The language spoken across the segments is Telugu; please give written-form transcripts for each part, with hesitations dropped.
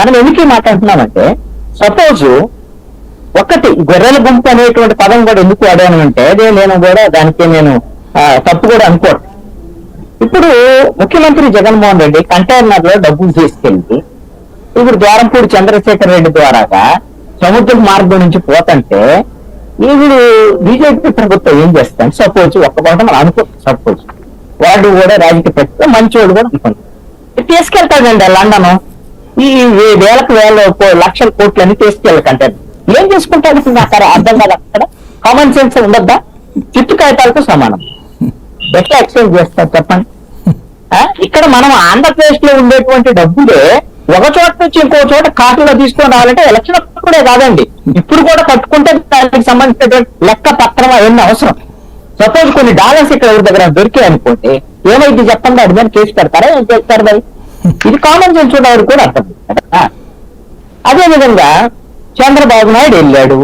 మనం ఎందుకు ఈ మాట అంటున్నామంటే, సపోజ్ ఒకటి గొర్రెల గుంపు అనేటువంటి పదం కూడా ఎందుకు వాడాను అంటే, అదే నేను కూడా దానికి నేను తప్పు కూడా అనుకోను. ఇప్పుడు ముఖ్యమంత్రి జగన్మోహన్ రెడ్డి కంటైనర్ లో డబ్బులు తీసుకెళ్ళి ఇప్పుడు ద్వారంపూడి చంద్రశేఖర్ రెడ్డి ద్వారాగా సముద్ర మార్గం నుంచి పోతంటే ఇప్పుడు బీజేపీ ప్రభుత్వం ఏం చేస్తాను, సపోజ్ ఒక్క మాట మనం అనుకో, సపోజ్ వాడు కూడా రాజకీయ ప్రతి మంచివాడు కూడా అనుకుంటాం తీసుకెళ్తాడండి లండన్ ఈ లక్షల కోట్లని తీసుకెళ్ళకంటే ఏం చేసుకుంటాడు నాకు అర్థం కాదు. అక్కడ కామన్ సెన్స్ ఉండద్దా? చిట్టు కాగితాలతో సమానం. ఎట్లా ఎక్స్చేంజ్ చేస్తారు చెప్పండి? ఇక్కడ మనం ఆంధ్రప్రదేశ్ లో ఉండేటువంటి డబ్బులే ఒక చోట నుంచి ఇంకో చోట ఖాతాలో తీసుకొని రావాలంటే ఎలక్షన్ అప్పుడే కాదండి, ఇప్పుడు కూడా కట్టుకుంటే దానికి సంబంధించినటువంటి లెక్క పత్రం అవన్నీ అవసరం. సపోజ్ కొన్ని డాలర్స్ ఇక్కడ ఎవరి దగ్గర దొరికాయి అనుకోండి, ఏమైంది చెప్పండి, అది మీద కేసు పెడతారా, ఏం చేస్తారు మరి? ఇది కామన్ సెన్స్ ఉన్నవారు కూడా అర్థం. అదే విధంగా చంద్రబాబు నాయుడు వెళ్ళాడు,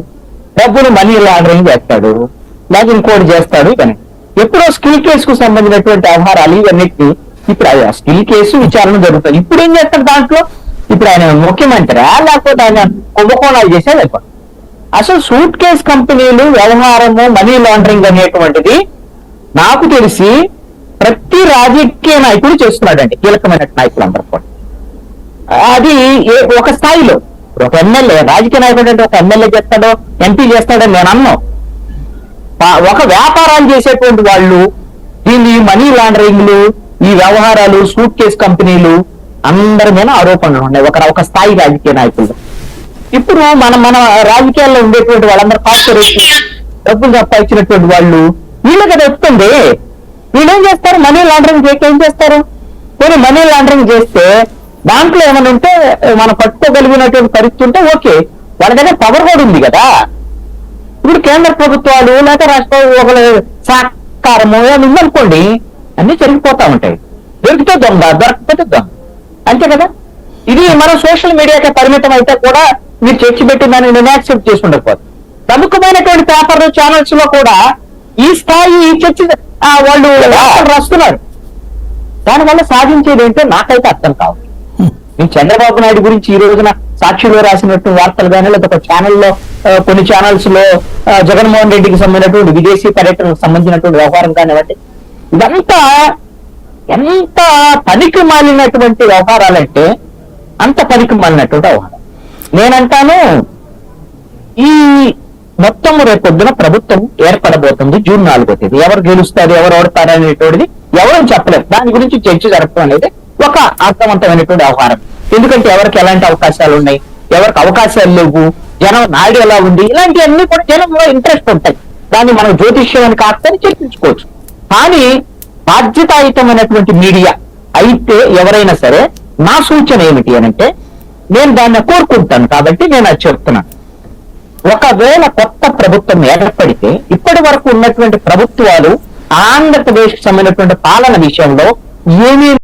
డబ్బులు మనీ లాండరింగ్ చేస్తాడు, లేక ఇంకోటి చేస్తాడు. కానీ ఎప్పుడో స్కిల్ కేసుకు సంబంధించినటువంటి వ్యవహారాలు ఇవన్నిటిని ఇప్పుడు ఆ స్కిల్ కేసు విచారణ జరుగుతుంది. ఇప్పుడు ఏం చేస్తారు దాంట్లో? ఇప్పుడు ఆయన ముఖ్యమంత్రి లేకపోతే ఆయన కుంభకోణాలు చేసే లేకపోతే అసలు సూట్ కేస్ కంపెనీలు వ్యవహారము మనీ లాండరింగ్ అనేటువంటిది నాకు తెలిసి ప్రతి రాజకీయ నాయకుడు చేస్తున్నాడండి, కీలకమైన నాయకులు అందరూ కూడా. అది ఒక స్థాయిలో ఒక ఎమ్మెల్యే రాజకీయ నాయకుడు అంటే ఒక ఎమ్మెల్యే చేస్తాడో ఎంపీ చేస్తాడో నేను అన్నాను. ఒక వ్యాపారాలు చేసేటువంటి వాళ్ళు దీన్ని మనీ లాండరింగ్లు ఈ వ్యవహారాలు సూట్ కేస్ కంపెనీలు అందరి మీద ఆరోపణలు ఉన్నాయి ఒక స్థాయి రాజకీయ నాయకులు. ఇప్పుడు మన రాజకీయాల్లో ఉండేటువంటి వాళ్ళందరూ కార్పొరేట్ డబ్బులు సంపాదించినటువంటి వాళ్ళు వీళ్ళకి అది వస్తుంది. వీళ్ళేం చేస్తారు? మనీ లాండరింగ్ చేయక ఏం చేస్తారు? కొన్ని మనీ లాండరింగ్ చేస్తే దాంట్లో ఏమైనా ఉంటే మనం పట్టుకోగలిగినటువంటి పరిస్థితి ఉంటే ఓకే, వాళ్ళ దగ్గర పవర్ కూడా ఉంది కదా. ఇప్పుడు కేంద్ర ప్రభుత్వాలు లేక రాష్ట్ర ఒకరు సహకారము ఏమి ఉందనుకోండి, అన్ని జరిగిపోతా ఉంటాయి. దొరికితే దొంగ, దొరకకపోతే దొంగ, అంతే కదా. ఇది మనం సోషల్ మీడియాకి పరిమితం అయితే కూడా మీరు చర్చ పెట్టి దాన్ని నేను యాక్సెప్ట్ చేసి ఉండకపోతే, ప్రముఖమైనటువంటి పేపర్ ఛానల్స్ లో కూడా ఈ స్థాయి చర్చ వాళ్ళు రాస్తున్నారు. దానివల్ల సాధించేది ఏంటో నాకైతే అర్థం కావాలి. నేను చంద్రబాబు నాయుడు గురించి ఈ రోజున సాక్షిలో రాసినట్టు వార్తలు కానీ లేదా ఒక ఛానల్లో కొన్ని ఛానల్స్ లో జగన్మోహన్ రెడ్డికి సంబంధించినటువంటి విదేశీ పర్యటనకు సంబంధించినటువంటి వ్యవహారం కానివ్వండి, ఇదంతా ఎంత పనికి మాలినటువంటి వ్యవహారాలంటే అంత పనికి మాలినటువంటి వ్యవహారం. నేనంటాను ఈ మొత్తం రేపొద్దున ప్రభుత్వం ఏర్పడబోతుంది జూన్ 4వ తేదీ. ఎవరు గెలుస్తారు ఎవరు ఓడతారు అనేటువంటిది ఎవరు చెప్పలేరు. దాని గురించి చర్చ జరపడం అనేది ఒక అర్థవంతమైనటువంటి వ్యవహారం. ఎందుకంటే ఎవరికి ఎలాంటి అవకాశాలు ఉన్నాయి, ఎవరికి అవకాశాలు లేవు, జనం నాయుడు ఎలా ఉంది, ఇలాంటివన్నీ కూడా జనంలో ఇంట్రెస్ట్ ఉంటాయి. దాన్ని మనం జ్యోతిష్యం అని కాస్తని చర్చించుకోవచ్చు. కానీ బాధ్యతాయుతమైనటువంటి మీడియా అయితే ఎవరైనా సరే నా సూచన ఏమిటి అనంటే, నేను దాన్ని కోరుకుంటాను కాబట్టి నేను అది చెప్తున్నాను. ఒకవేళ కొత్త ప్రభుత్వం ఏర్పడితే ఇప్పటి వరకు ఉన్నటువంటి ప్రభుత్వాలు ఆంధ్రప్రదేశ్ కి సంబంధించినటువంటి పాలన విషయంలో ఏమీ